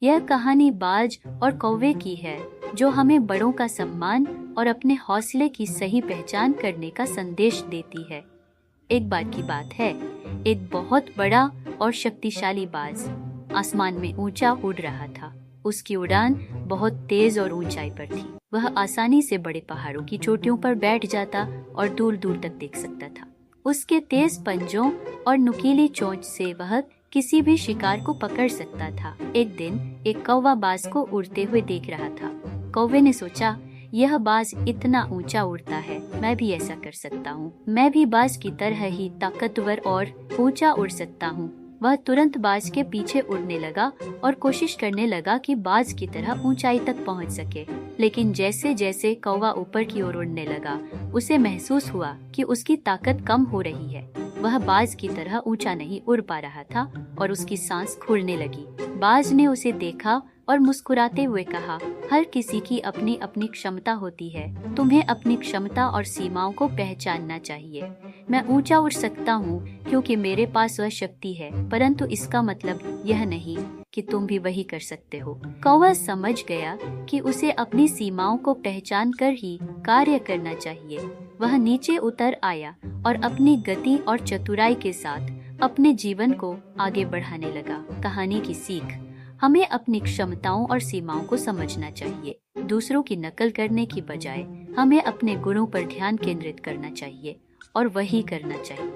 यह कहानी बाज और कौवे की है, जो हमें बड़ों का सम्मान और अपने हौसले की सही पहचान करने का संदेश देती है। एक बार की बात है, एक बहुत बड़ा और शक्तिशाली बाज आसमान में ऊंचा उड़ रहा था। उसकी उड़ान बहुत तेज और ऊंचाई पर थी। वह आसानी से बड़े पहाड़ों की चोटियों पर बैठ जाता और दूर दूर तक देख सकता था। उसके तेज पंजों और नुकीली चोंच से वह किसी भी शिकार को पकड़ सकता था। एक दिन एक कौवा बाज को उड़ते हुए देख रहा था। कौवे ने सोचा, यह बाज इतना ऊंचा उड़ता है, मैं भी ऐसा कर सकता हूँ। मैं भी बाज की तरह ही ताकतवर और ऊंचा उड़ सकता हूँ। वह तुरंत बाज के पीछे उड़ने लगा और कोशिश करने लगा कि बाज की तरह ऊंचाई तक पहुँच सके। लेकिन जैसे जैसे कौवा ऊपर की ओर उड़ने लगा, उसे महसूस हुआ कि उसकी ताकत कम हो रही है। वह बाज की तरह ऊंचा नहीं उड़ पा रहा था और उसकी सांस फूलने लगी। बाज ने उसे देखा और मुस्कुराते हुए कहा, हर किसी की अपनी अपनी क्षमता होती है। तुम्हें अपनी क्षमता और सीमाओं को पहचानना चाहिए। मैं ऊंचा उड़ सकता हूँ क्योंकि मेरे पास वह शक्ति है, परंतु इसका मतलब यह नहीं कि तुम भी वही कर सकते हो। कौवा समझ गया कि उसे अपनी सीमाओं को पहचान कर ही कार्य करना चाहिए। वह नीचे उतर आया और अपनी गति और चतुराई के साथ अपने जीवन को आगे बढ़ाने लगा। कहानी की सीख, हमें अपनी क्षमताओं और सीमाओं को समझना चाहिए। दूसरों की नकल करने की बजाय हमें अपने गुणों पर ध्यान केंद्रित करना चाहिए और वही करना चाहिए।